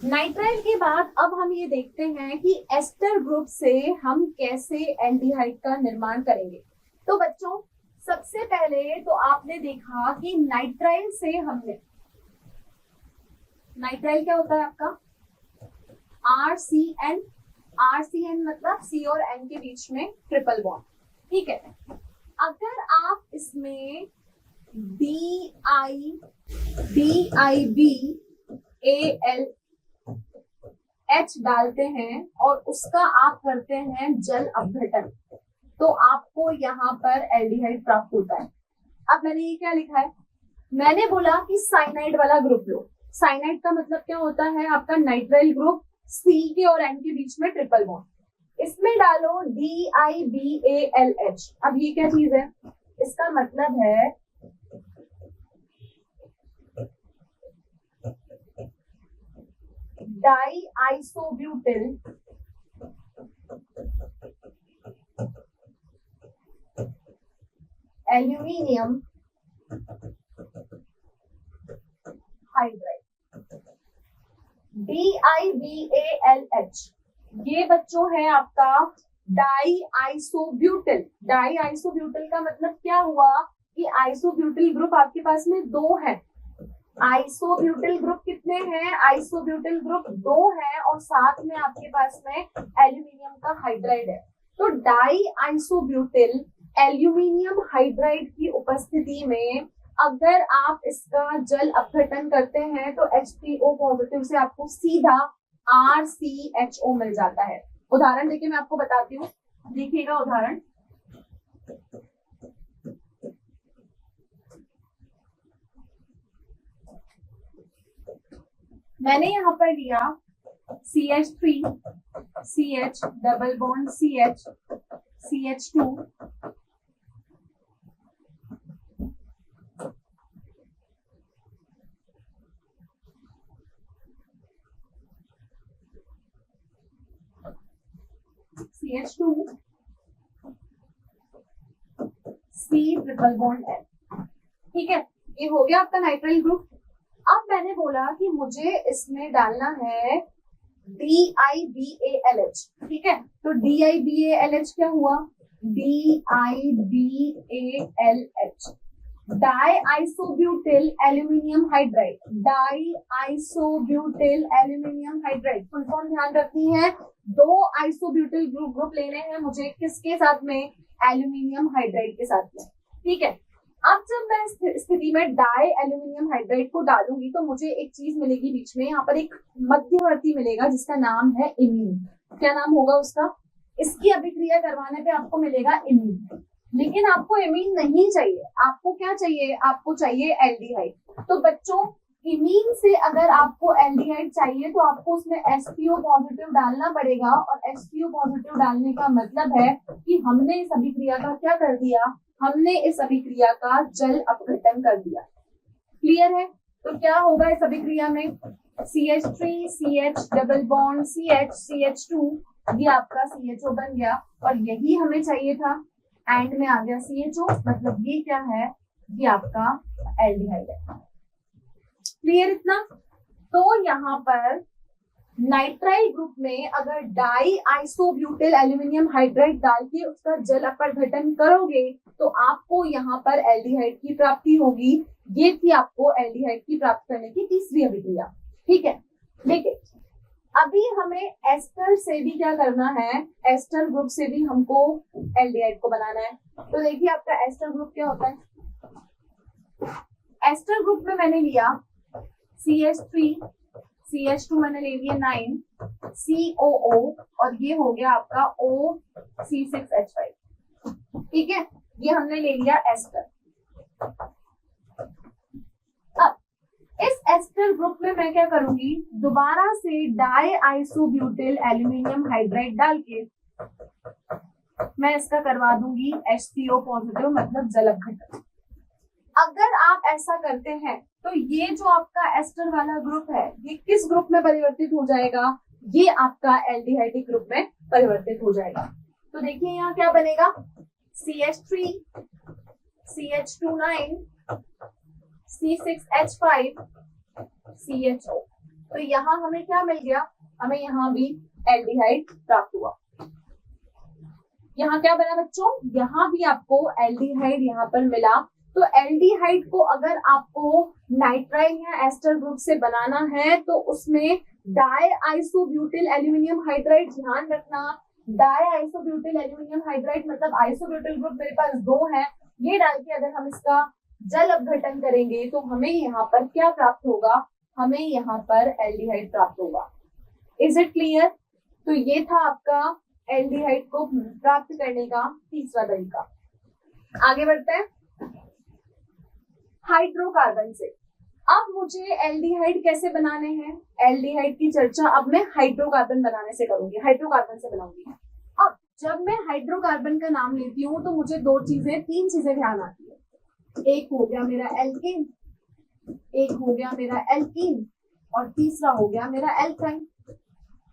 Nitrile के बाद अब हम ये देखते हैं कि एस्टर ग्रुप से हम कैसे एल्डिहाइड का निर्माण करेंगे। तो बच्चों, सबसे पहले तो आपने देखा कि नाइट्राइल से हमने, नाइट्राइल क्या होता है आपका RCN, RCN मतलब C और N के बीच में ट्रिपल बॉन्ड, ठीक है। अगर आप इसमें DIBALH डालते हैं और उसका आप करते हैं जल अपघटन, तो आपको यहाँ पर एल्डिहाइड प्राप्त होता है। अब मैंने ये क्या लिखा है, मैंने बोला कि साइनाइड वाला ग्रुप लो। साइनाइड का मतलब क्या होता है, आपका नाइट्राइल ग्रुप C के और N के बीच में ट्रिपल बॉन्ड, इसमें डालो DIBALH। अब ये क्या चीज है, इसका मतलब है die isobutyl aluminium hydride, DIBALH। ये बच्चों है आपका डाई आइसोब्यूटिल। डाई आइसोब्यूटिल का मतलब क्या हुआ कि आइसोब्यूटिल ग्रुप आपके पास में दो है। आइसोब्यूटिल ग्रुप कितने हैं, आइसोब्यूटिल ग्रुप दो है और साथ में आपके पास में एल्यूमिनियम का हाइड्राइड है। तो डाई आइसोब्यूटिल एल्यूमिनियम हाइड्राइड की उपस्थिति में अगर आप इसका जल अपघटन करते हैं तो H3O पॉजिटिव से आपको सीधा RCHO मिल जाता है। उदाहरण देके मैं आपको बताती हूँ, देखिएगा उदाहरण। मैंने यहाँ पर लिया CH3 CH double bond CH CH2 CH2 C triple bond N, ठीक है। ये हो गया आपका नाइट्राइल ग्रुप। अब मैंने बोला कि मुझे इसमें डालना है DIBALH, ठीक है। तो DIBALH क्या हुआ, DIBALH di isobutyl aluminium hydride, di isobutyl aluminium hydride. Full form ध्यान रखनी है, दो आइसोब्यूटिल ग्रुप लेने हैं मुझे, किसके साथ में, एल्यूमिनियम हाइड्राइड के साथ में, ठीक है। अब जब मैं इस स्थिति में डाई एल्यूमिनियम हाइड्राइड को डालूंगी तो मुझे एक चीज मिलेगी बीच में, यहाँ पर एक मध्यवर्ती मिलेगा जिसका नाम है इमीन। क्या नाम होगा उसका, इसकी अभिक्रिया करवाने पे आपको मिलेगा इमीन। लेकिन आपको एमीन नहीं चाहिए, आपको क्या चाहिए, आपको चाहिए एल्डिहाइड। तो बच्चों, इमीन से अगर आपको एल्डिहाइड चाहिए तो आपको उसमें H3O पॉजिटिव डालना पड़ेगा, और H3O पॉजिटिव डालने का मतलब है कि हमने इस अभिक्रिया का क्या कर दिया, हमने इस अभिक्रिया का जल अपघटन कर दिया। क्लियर है। तो क्या होगा इस अभिक्रिया में, CH3 CH double bond CH CH2, ये आपका CHO बन गया और यही हमें चाहिए था। एंड में आ गया CHO, मतलब ये क्या है, ये आपका एल्डिहाइड है। क्लियर इतना। तो यहाँ पर नाइट्राइल ग्रुप में अगर डाई आइसोब्यूटिल एल्यूमिनियम हाइड्राइड डाल के उसका जल अपघटन करोगे तो आपको यहाँ पर एल्डिहाइड की प्राप्ति होगी। ये थी आपको एल्डिहाइड की प्राप्त करने की तीसरी अभिक्रिया, ठीक है। लेकिन अभी हमें एस्टर से भी क्या करना है, एस्टर ग्रुप से भी हमको एल्डिहाइड को बनाना है। तो देखिए आपका एस्टर ग्रुप क्या होता है, एस्टर ग्रुप में मैंने लिया CH3 CH2 मैंने ले लिया 9 COO और ये हो गया आपका OC6H5, ठीक है। ये हमने ले लिया एस्टर। अब इस एस्टर ग्रुप में मैं क्या करूंगी, दोबारा से डाई आइसोब्यूटिल एल्यूमिनियम हाइड्राइड डाल के मैं इसका करवा दूंगी HCO पॉजिटिव, मतलब जल अपघटन। अगर आप ऐसा करते हैं तो ये जो आपका एस्टर वाला ग्रुप है ये किस ग्रुप में परिवर्तित हो जाएगा, ये आपका एल्डिहाइडिक ग्रुप में परिवर्तित हो जाएगा। तो देखिए यहाँ क्या बनेगा, CH3 CH2 9 C6H5 CHO, तो यहाँ हमें क्या मिल गया, हमें यहाँ भी एल्डिहाइड प्राप्त हुआ। यहाँ क्या बना बच्चों, यहाँ भी आपको एल्डिहाइड यहाँ पर मिला। तो एल्डिहाइड को अगर आपको नाइट्राइल या एस्टर ग्रुप से बनाना है तो उसमें डाई आइसोब्यूटिल एल्यूमिनियम हाइड्राइड, ध्यान रखना डाई आइसोब्यूटिल एल्यूमिनियम हाइड्राइड मतलब आइसोब्यूटिल ग्रुप मेरे पास 2 है, ये डाल के अगर हम इसका जल अपघटन करेंगे तो हमें यहाँ पर क्या प्राप्त होगा, हमें यहाँ पर एल्डिहाइड प्राप्त होगा। Is it clear? तो ये था आपका एल्डिहाइड को प्राप्त करने का तीसरा तरीका। आगे बढ़ते हैं हाइड्रोकार्बन से। अब मुझे एल्डिहाइड कैसे बनाने हैं, एल्डिहाइड की चर्चा अब मैं हाइड्रोकार्बन बनाने से करूंगी, हाइड्रोकार्बन से बनाऊंगी। अब जब मैं हाइड्रोकार्बन का नाम लेती हूँ तो मुझे 3 चीजें ध्यान आती है। एक हो गया मेरा एल्केन, एक हो गया मेरा एल्कीन और तीसरा हो गया मेरा एल्काइन।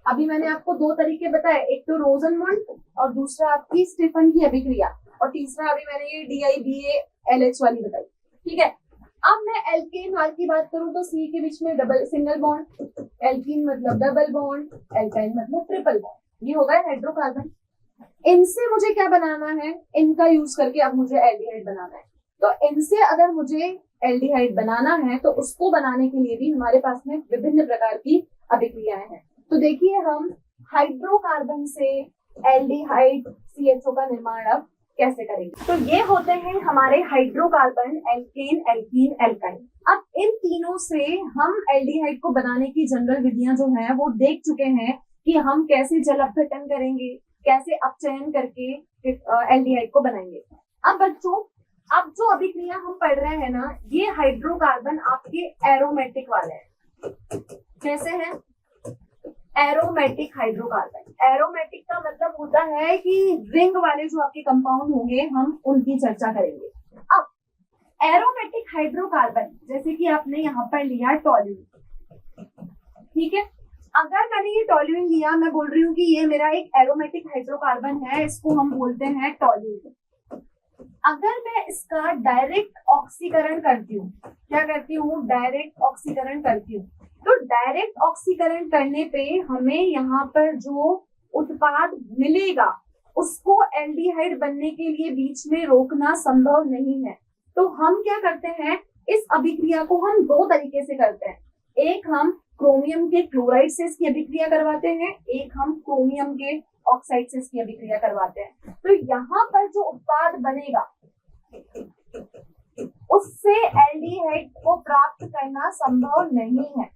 अभी मैंने आपको 2 तरीके बताए, एक तो रोजनमंड और दूसरा आपकी स्टीफन की अभिक्रिया, और तीसरा अभी मैंने ये DIBA-LH वाली बताई। ठीक है, अब मैं एल्केन हाल की बात करूं तो सी के बीच में डबल सिंगल बॉन्ड, एल्कीन मतलब डबल बॉन्ड, एल्काइन मतलब ट्रिपल बॉन्ड, ये हो गया हाइड्रोकार्बन। इनसे मुझे क्या बनाना है, इनका यूज करके अब मुझे एल्डिहाइड बनाना है। तो इनसे अगर मुझे एल्डिहाइड बनाना है तो उसको बनाने के लिए भी हमारे पास में विभिन्न प्रकार की अभिक्रियाएं हैं। तो देखिए हम हाइड्रोकार्बन से एल्डिहाइड CHO का निर्माण अब कैसे करेंगे। तो ये होते हैं हमारे हाइड्रोकार्बन एल्केन, एल्कीन, एल्काइन। अब इन तीनों से हम एल्डिहाइड को बनाने की जनरल विधियां जो हैं वो देख चुके हैं कि हम कैसे जल अपघटन करेंगे, कैसे अपचयन करके एल्डिहाइड को बनाएंगे। अब बच्चों अब जो अभिक्रिया हम पढ़ रहे हैं ना, ये हाइड्रोकार्बन आपके एरोमेटिक वाले हैं। कैसे हैं? Aromatic hydrocarbon. एरोमेटिक का मतलब होता है कि रिंग वाले जो आपके कंपाउंड होंगे हम उनकी चर्चा करेंगे। अब एरोमेटिक हाइड्रोकार्बन जैसे कि आपने यहाँ पर लिया टोल्यूइन, ठीक है, अगर मैंने ये टोल्यूइन लिया, मैं बोल रही हूँ कि ये मेरा एक एरोमेटिक हाइड्रोकार्बन है, इसको हम बोलते हैं टोल्यूइन। अगर मैं इसका डायरेक्ट ऑक्सीकरण करती हूँ, क्या करती हूँ, डायरेक्ट ऑक्सीकरण करती हूँ, तो डायरेक्ट ऑक्सीकरण करने पे हमें यहाँ पर जो उत्पाद मिलेगा उसको एल्डिहाइड बनने के लिए बीच में रोकना संभव नहीं है। तो हम क्या करते हैं, इस अभिक्रिया को हम 2 तरीके से करते हैं। एक हम क्रोमियम के क्लोराइड से इसकी अभिक्रिया करवाते हैं, एक हम क्रोमियम के ऑक्साइड से इसकी अभिक्रिया करवाते हैं। तो यहाँ पर जो उत्पाद बनेगा उससे एल्डिहाइड को प्राप्त करना संभव नहीं है।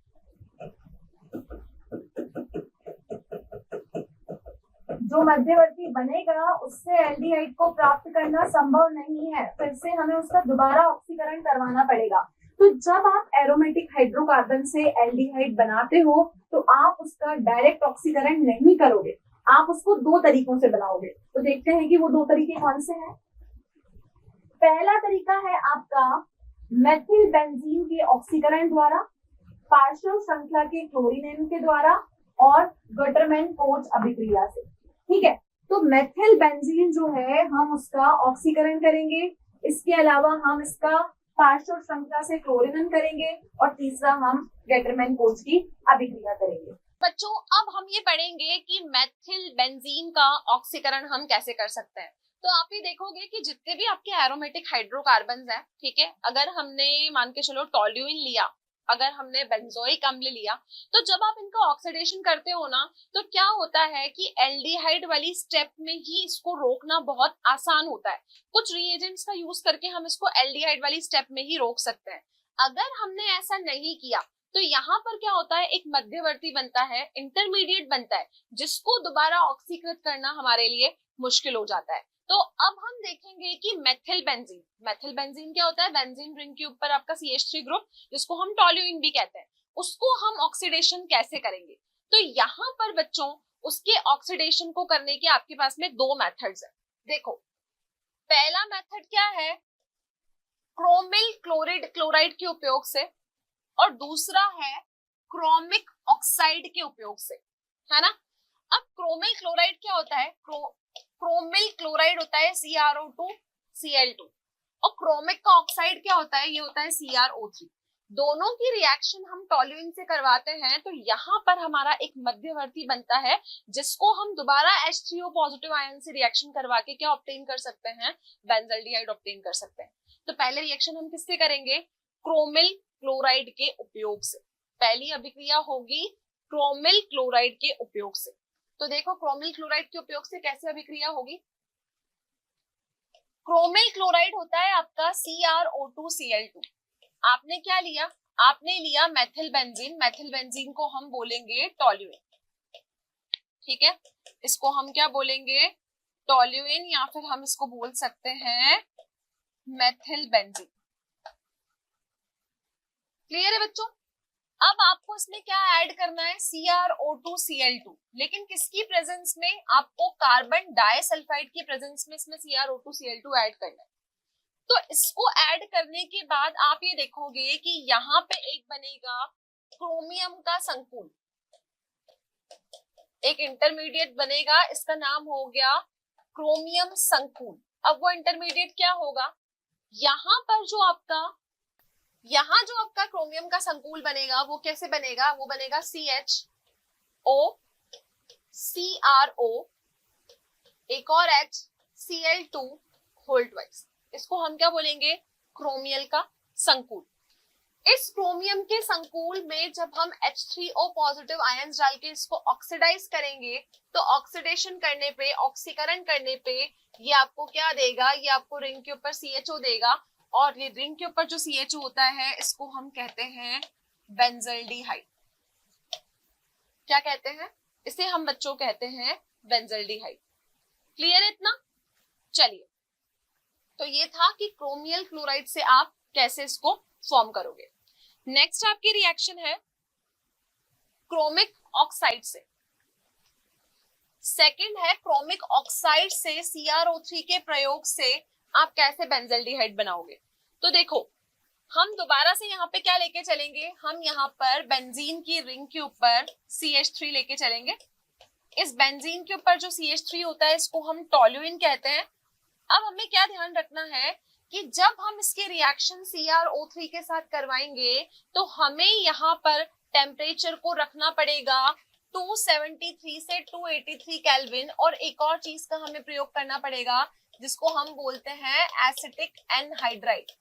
जो मध्यवर्ती बनेगा उससे एल्डिहाइड को प्राप्त करना संभव नहीं है, फिर से हमें उसका दोबारा ऑक्सीकरण करवाना पड़ेगा। तो जब आप एरोमेटिक हाइड्रोकार्बन से एल्डिहाइड बनाते हो तो आप उसका डायरेक्ट ऑक्सीकरण नहीं करोगे, आप उसको 2 तरीकों से बनाओगे। तो देखते हैं कि वो 2 तरीके कौन से हैं। पहला तरीका है आपका मेथिल बेंजीन के ऑक्सीकरण द्वारा, पार्श्व श्रृंखला के क्लोरीनेन के द्वारा और गटरमैन कोच अभिक्रिया से। ठीक है, तो मेथिल बेंजीन जो है हम उसका ऑक्सीकरण करेंगे, इसके अलावा हम इसका पार्श्व श्रृंखला से क्लोरीनेन करेंगे और तीसरा हम गटरमैन कोच की अभिक्रिया करेंगे। बच्चों अब हम ये पढ़ेंगे कि मेथिल बेंजीन का ऑक्सीकरण हम कैसे कर सकते हैं। तो आप ये देखोगे कि जितने भी आपके एरोमेटिक हाइड्रोकार्बन्स हैं, ठीक है, अगर हमने मान के चलो टोल्यूइन लिया, अगर हमने बेंजोइक अम्ल लिया, तो जब आप इनका ऑक्सीडेशन करते हो ना, तो क्या होता है कि एल्डिहाइड वाली स्टेप में ही इसको रोकना बहुत आसान होता है। कुछ रिएजेंट्स का यूज करके हम इसको एल्डिहाइड वाली स्टेप में ही रोक सकते हैं। अगर हमने ऐसा नहीं किया तो यहाँ पर क्या होता है, एक मध्यवर्ती बनता है, इंटरमीडिएट बनता है, जिसको दोबारा ऑक्सीकृत करना हमारे लिए मुश्किल हो जाता है। तो अब हम देखेंगे कि मेथिल बेंजीन क्या होता है, बेंजीन रिंग के ऊपर आपका CH3 ग्रुप, जिसको हम टोल्यूइन भी कहते हैं, उसको हम ऑक्सीडेशन कैसे करेंगे। तो यहाँ पर बच्चों उसके ऑक्सीडेशन को करने के आपके पास में 2 मेथड्स है। देखो पहला मेथड क्या है, क्रोमिल क्लोराइड के उपयोग से, और दूसरा है क्रोमिक ऑक्साइड के उपयोग से, है ना। अब क्रोमिल क्लोराइड क्या होता है, क्रोमिल क्लोराइड होता है CrO2 Cl2, और क्रोमिक का ऑक्साइड क्या होता है, ये होता है CrO3। दोनों की रिएक्शन हम टोल्यूइन से करवाते हैं तो यहाँ पर हमारा एक मध्यवर्ती बनता है जिसको हम दोबारा H3O पॉजिटिव आयन से रिएक्शन करवा के क्या ऑब्टेन कर सकते हैं, बेंजल्डिहाइड ऑब्टेन कर सकते हैं। तो पहले रिएक्शन हम किससे करेंगे, क्रोमिल क्लोराइड के उपयोग से। पहली अभिक्रिया होगी क्रोमिल क्लोराइड के उपयोग से। तो देखो क्रोमिल क्लोराइड के उपयोग से कैसे अभिक्रिया होगी। क्रोमिल क्लोराइड होता है आपका CrO2Cl2। आपने क्या लिया, आपने लिया मेथिल बेंजीन। मेथिल बेंजीन को हम बोलेंगे टोल्यूइन, ठीक है। इसको हम क्या बोलेंगे, टोल्यूइन, या फिर हम इसको बोल सकते हैं मेथिल बेंजीन। क्लियर है बच्चों। अब आपको इसमें क्या ऐड करना है, CrO2Cl2, लेकिन किसकी प्रेजेंस में, आपको कार्बन डाइसल्फाइड की प्रेजेंस में इसमें CrO2Cl2 ऐड करना है। तो इसको ऐड करने के बाद आप ये देखोगे कि यहाँ पे एक बनेगा क्रोमियम का संकुल, एक इंटरमीडिएट बनेगा, इसका नाम हो गया क्रोमियम संकुल। अब वो इंटरमीडिएट क्या होगा, यहाँ जो आपका क्रोमियम का संकुल बनेगा वो कैसे बनेगा, वो बनेगा CHO CrO एक और H Cl2 होल ट्वाइस। इसको हम क्या बोलेंगे, क्रोमियल का संकुल। इस क्रोमियम के संकुल में जब हम H3O पॉजिटिव आयंस डाल के इसको ऑक्सीडाइज करेंगे तो ऑक्सीडेशन करने पे, ऑक्सीकरण करने पे ये आपको क्या देगा, ये आपको रिंग के ऊपर CHO देगा, और ये रिंग के ऊपर जो CHO होता है इसको हम कहते हैं बेंजल्डिहाइड। क्या कहते हैं इसे, हम बच्चों कहते हैं बेंजल्डिहाइड। क्लियर है इतना। चलिए, तो ये था कि क्रोमियल क्लोराइड से आप कैसे इसको फॉर्म करोगे। नेक्स्ट आपकी रिएक्शन है क्रोमिक ऑक्साइड से। सेकंड है क्रोमिक ऑक्साइड से CrO3 के प्रयोग से आप कैसे बेंजल्डिहाइड बनाओगे। तो देखो, हम दोबारा से यहाँ पे क्या लेके चलेंगे, हम यहाँ पर बेंजीन की रिंग के ऊपर CH3 लेके चलेंगे। इस बेंजीन के ऊपर जो CH3 होता है इसको हम टोल्यूइन कहते हैं। अब हमें क्या ध्यान रखना है कि जब हम इसके रिएक्शन CrO3 के साथ करवाएंगे तो हमें यहाँ पर टेम्परेचर को रखना पड़ेगा 273 से 283 केल्विन, और एक और चीज का हमें प्रयोग करना पड़ेगा जिसको हम बोलते हैं एसिटिक एनहाइड्राइड।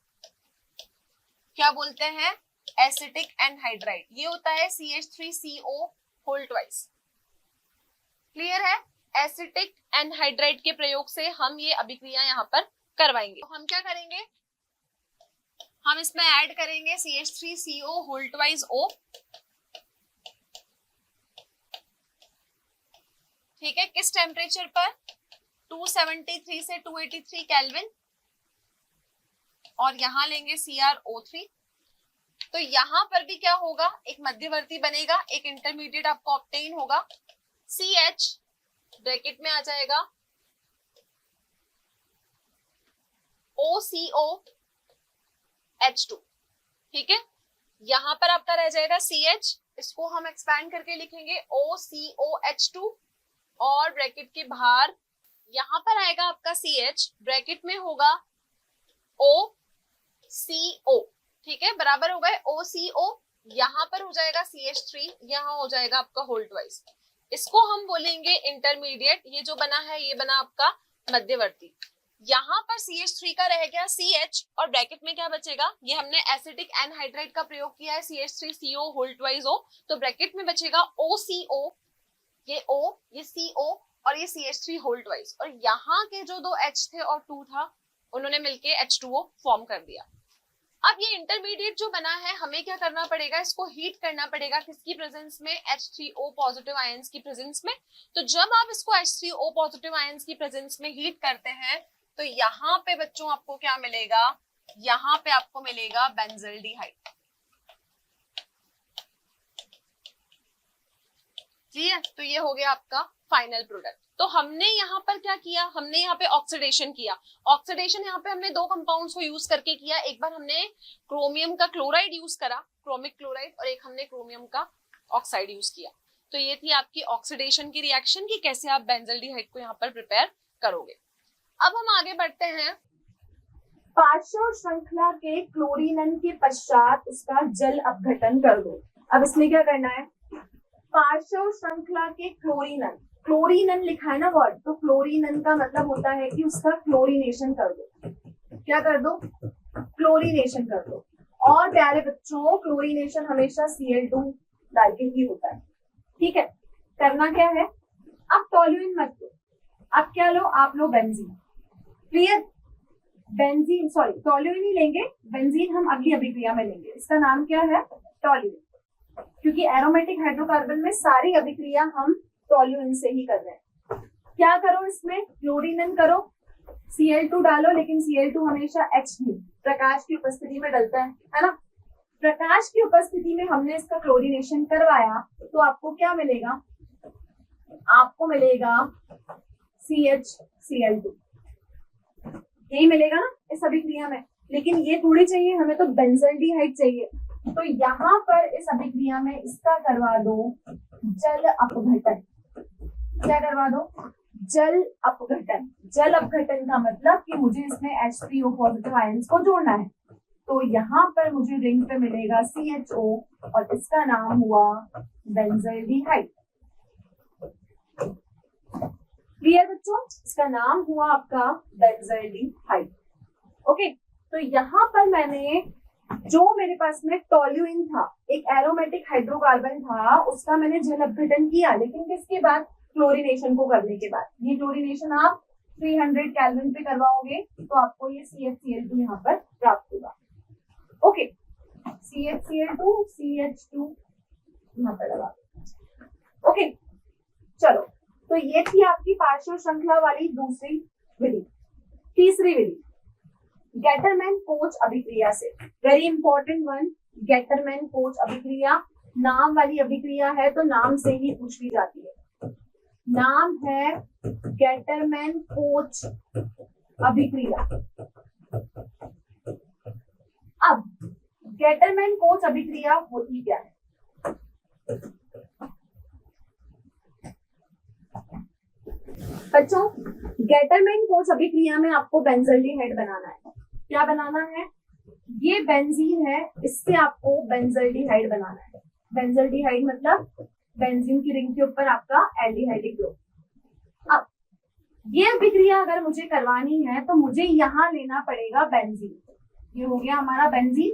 क्या बोलते हैं, एसिटिक एनहाइड्राइड। ये होता है CH3CO होल ट्वाइस। क्लियर है। एसिटिक एनहाइड्राइड के प्रयोग से हम ये अभिक्रिया यहाँ पर करवाएंगे। तो हम क्या करेंगे, हम इसमें ऐड करेंगे CH3CO होल ट्वाइस O, ठीक है। किस टेम्परेचर पर, 273 से 283 केल्विन, और यहां लेंगे CrO3। तो यहां पर भी क्या होगा, एक मध्यवर्ती बनेगा, एक इंटरमीडिएट आपको ऑब्टेन होगा। CH ब्रैकेट में आ जाएगा OCOH2, ठीक है। यहां पर आपका रह जाएगा CH, इसको हम एक्सपैंड करके लिखेंगे OCOH2, और ब्रैकेट के बाहर यहां पर आएगा आपका CH, ब्रैकेट में होगा OCO, ठीक है, बराबर हो गए OCO। यहां पर हो जाएगा CH3, यहां हो जाएगा आपका होल ट्वाइस। इसको हम बोलेंगे इंटरमीडिएट। ये जो बना है ये बना आपका मध्यवर्ती। यहाँ पर CH3 का रह गया CH, और ब्रैकेट में क्या बचेगा, ये हमने एसिटिक एनहाइड्राइड का प्रयोग किया है CH3CO होल ट्वाइस O, तो ब्रैकेट में बचेगा OCO, ये O, ये CO, और ये CH3 होल ट्वाइस, और यहाँ के जो दो H थे और 2 था उन्होंने मिलके H2O फॉर्म कर दिया। अब ये इंटरमीडिएट जो बना है हमें क्या करना पड़ेगा, इसको हीट करना पड़ेगा। किसकी प्रेजेंस में, H3O पॉजिटिव आयंस की प्रेजेंस में। तो जब आप इसको H3O पॉजिटिव आयंस की प्रेजेंस में हीट करते हैं तो यहाँ पे बच्चों आपको क्या मिलेगा, यहाँ पे आपको मिलेगा बेंजल्डिहाइड। ठीक है, तो ये हो गया आपका फाइनल प्रोडक्ट। तो हमने यहाँ पर क्या किया, हमने यहाँ पे ऑक्सीडेशन किया। ऑक्सीडेशन यहाँ पे हमने दो कंपाउंड्स को यूज करके किया। एक बार हमने क्रोमियम का क्लोराइड यूज करा, क्रोमिक क्लोराइड, और एक हमने क्रोमियम का ऑक्साइड यूज किया। तो ये थी आपकी ऑक्सीडेशन की रिएक्शन की कैसे आप बेंजल्डिहाइड को यहाँ पर प्रिपेयर करोगे। अब हम आगे बढ़ते हैं पार्श्व श्रृंखला के क्लोरीनन के पश्चात इसका जल अपघटन कर दो। अब इसमें क्या करना है, पार्श्व श्रृंखला के क्लोरीनन, क्लोरीनन लिखा है ना वर्ड, तो क्लोरीनन का मतलब होता है कि उसका क्लोरीनेशन कर दो। क्या कर दो, क्लोरीनेशन कर दो। और प्यारे बच्चों क्लोरीनेशन हमेशा Cl2 डाल के ही होता है, ठीक है। करना क्या है, अब टोल्यूइन मत लो, अब क्या लो, आप लो benzene. Clear, benzene sorry toluene ही लेंगे, बेंजीन हम अगली अभिक्रिया में लेंगे। इसका नाम क्या है, टोल्यूइन, क्योंकि एरोमेटिक हाइड्रोकार्बन में सारी अभिक्रिया हम टोल्यूइन से ही कर रहे हैं। क्या करो इसमें, क्लोरीनन करो, Cl2 डालो, लेकिन Cl2 हमेशा H2 प्रकाश की उपस्थिति में डलता है ना। प्रकाश की उपस्थिति में हमने इसका क्लोरीनेशन करवाया तो आपको क्या मिलेगा, आपको मिलेगा CHCl2, यही मिलेगा ना इस अभिक्रिया में। लेकिन ये थोड़ी चाहिए हमें, तो बेंजल्डिहाइड चाहिए। तो यहाँ पर इस अभिक्रिया में इसका करवा दो जल अपघटन। क्या करवा दो, जल अपघटन। जल अपघटन का मतलब कि मुझे इसमें H3O पॉजिटिव आयंस को जोड़ना है। तो यहाँ पर मुझे रिंग पे मिलेगा CHO और इसका नाम हुआ बेंजल्डिहाइड। क्लियर बच्चों, इसका नाम हुआ आपका बेंजल्डिहाइड। ओके, तो यहाँ पर मैंने जो मेरे पास में टोल्यूइन था, एक एरोमेटिक हाइड्रोकार्बन था, उसका मैंने जल अपघटन किया, लेकिन किसके बाद, क्लोरीनेशन को करने के बाद। ये क्लोरीनेशन आप 300 केल्विन पे करवाओगे तो आपको ये CHCl2 यहाँ पर प्राप्त होगा। ओके, CHCl2 CH2 यहाँ पर लगा। ओके चलो, तो ये थी आपकी पार्श्व श्रृंखला वाली दूसरी विधि। तीसरी विधि गेटरमैन कोच अभिक्रिया से, very important one, Gattermann coach अभिक्रिया। नाम वाली अभिक्रिया है तो नाम से ही पूछ ली जाती है। नाम है गेटरमैन कोच अभिक्रिया। अब गेटरमैन कोच अभिक्रिया होती क्या है, बच्चों गेटरमैन कोच अभिक्रिया में आपको बेंजल्डिहाइड बनाना है। क्या बनाना है, ये बेंजीन है, इससे आपको बेंजल्डिहाइड बनाना है। बेंजल्डिहाइड मतलब बेंजीन की रिंग के ऊपर आपका एल्डिहाइडिक ग्रुप। अब ये अभिक्रिया अगर मुझे करवानी है तो मुझे यहाँ लेना पड़ेगा बेंजीन। ये हो गया हमारा बेंजीन,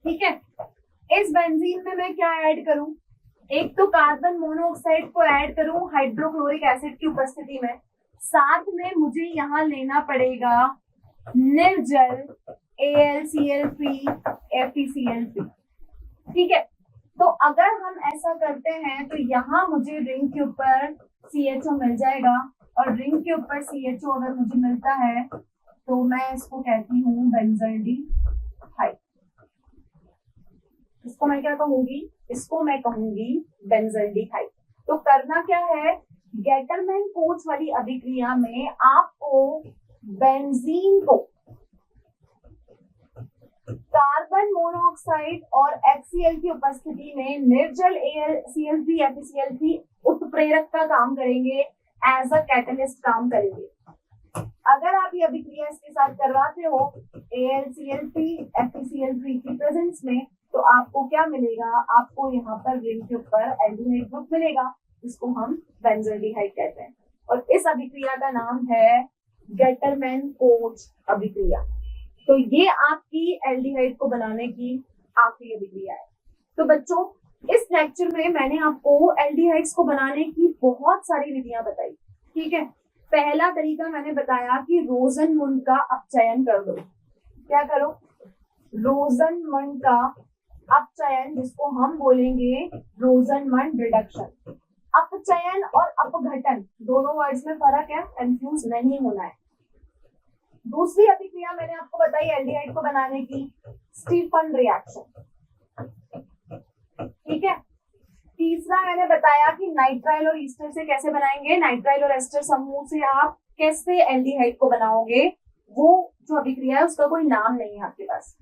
ठीक है। इस बेंजीन में मैं क्या ऐड करूं, एक तो कार्बन मोनोऑक्साइड को ऐड करूं हाइड्रोक्लोरिक एसिड की उपस्थिति में, साथ में मुझे यहाँ लेना पड़ेगा निर्जल AlCl3 FeCl3, ठीक है। तो अगर हम ऐसा करते हैं तो यहाँ मुझे रिंग के ऊपर CHO मिल जाएगा, और रिंग के ऊपर CHO अगर मुझे मिलता है तो मैं इसको कहती हूँ बेंजल्डिहाइड। इसको मैं क्या कहूंगी, इसको मैं कहूंगी बेंजल्डिहाइड। तो करना क्या है, गेटरमैन कोच वाली अभिक्रिया में आपको बेंजीन को कार्बन मोनोऑक्साइड और HCl की उपस्थिति में निर्जल AlCl3 FeCl3 उत्प्रेरक का काम करेंगे, एज अ कैटलिस्ट काम करेंगे। अगर आप ये अभिक्रिया इसके साथ करवाते हो AlCl3 FeCl3 की प्रेजेंस में, तो आपको क्या मिलेगा, आपको यहाँ पर रिंग के ऊपर एल्डिहाइड ग्रुप मिलेगा, जिसको हम बेंजल्डिहाइड कहते हैं। और इस अभिक्रिया का नाम है गेटरमैन कोच अभिक्रिया। तो ये आपकी एल्डिहाइड को बनाने की आखिरी अभिक्रिया है। तो बच्चों इस लेक्चर में मैंने आपको एल्डिहाइड्स को बनाने की बहुत सारी विधियां बताई, ठीक है। पहला तरीका मैंने बताया कि रोजनमुंड का अपचयन कर दो। क्या करो, रोजनमुंड का अपचयन, जिसको हम बोलेंगे रोजनमुंड रिडक्शन। अपचयन और अपघटन दोनों वर्ड्स में फर्क है, कंफ्यूज नहीं होना है। दूसरी अभिक्रिया मैंने आपको बताई एल्डिहाइड को बनाने की, स्टीफन रिएक्शन, ठीक है। तीसरा मैंने बताया कि नाइट्राइल और ईस्टर से कैसे बनाएंगे, नाइट्राइल और एस्टर समूह से आप कैसे एल्डिहाइड को बनाओगे, वो जो अभिक्रिया है उसका कोई नाम नहीं है आपके पास।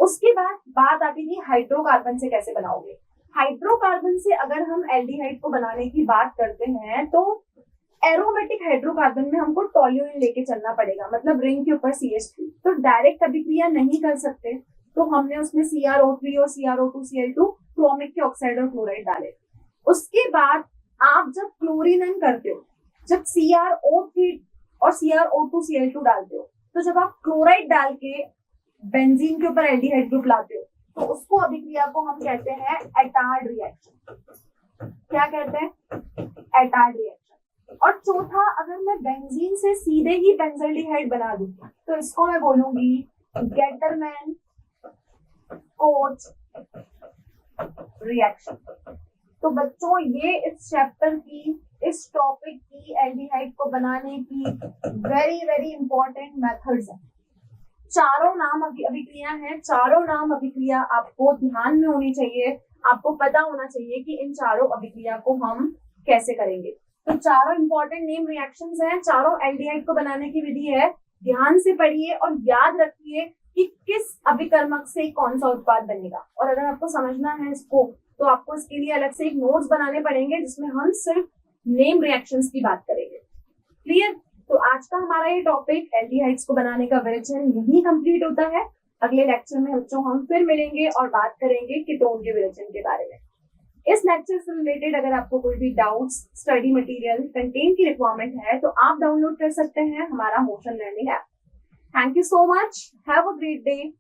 उसके बाद बात आती है हाइड्रोकार्बन से कैसे बनाओगे। हाइड्रोकार्बन से अगर हम एल्डिहाइड को बनाने की बात करते हैं तो एरोमेटिक हाइड्रोकार्बन में हमको टोल्यूइन लेके चलना पड़ेगा, मतलब रिंग के ऊपर CH3, तो डायरेक्ट अभिक्रिया नहीं कर सकते, तो हमने उसमें CrO3 और CrO2Cl2 क्रोमिक के ऑक्साइड और क्लोराइड डाले। उसके बाद आप जब क्लोरीनन करते हो, जब CrO3 और CrO2Cl2 डालते हो, तो जब आप क्लोराइड डाल के बेंजीन के ऊपर एल्डिहाइड ग्रुप लाते हो, तो उसको अभिक्रिया को हम कहते हैं एटार्ड रिएक्शन। क्या कहते हैं? Etard reaction. और चौथा, अगर मैं बेंजीन से सीधे ही बेंजल्डिहाइड बना दूं, तो इसको मैं बोलूंगी गेटरमैन कोच रिएक्शन। तो बच्चों, ये इस चैप्टर की, इस टॉपिक की, एल्डिहाइड को बनाने की वेरी वेरी इंपॉर्टेंट मेथड्स हैं। चारों नाम अभिक्रिया हैं, चारों नाम अभिक्रिया आपको ध्यान में होनी चाहिए, आपको पता होना चाहिए कि इन चारों अभिक्रिया को हम कैसे करेंगे। तो चारों इंपॉर्टेंट नेम रिएक्शंस हैं, चारों एल्डिहाइड को बनाने की विधि है। ध्यान से पढ़िए और याद रखिए कि किस अभिकर्मक से कौन सा उत्पाद बनेगा। और अगर आपको समझना है इसको, तो आपको इसके लिए अलग से एक नोट्स बनाने पड़ेंगे, जिसमें हम सिर्फ नेम रिएक्शंस की बात करेंगे। क्लियर? तो आज का हमारा ये टॉपिक एल्डिहाइड्स को बनाने का विरेचन यही कंप्लीट होता है। अगले लेक्चर में बच्चों हम फिर मिलेंगे और बात करेंगे कीटोन के विरेचन के बारे में। इस लेक्चर से रिलेटेड अगर आपको कोई भी डाउट्स, स्टडी मटेरियल, कंटेंट की रिक्वायरमेंट है, तो आप डाउनलोड कर सकते हैं हमारा motion learning app. Thank you so much, have a great day.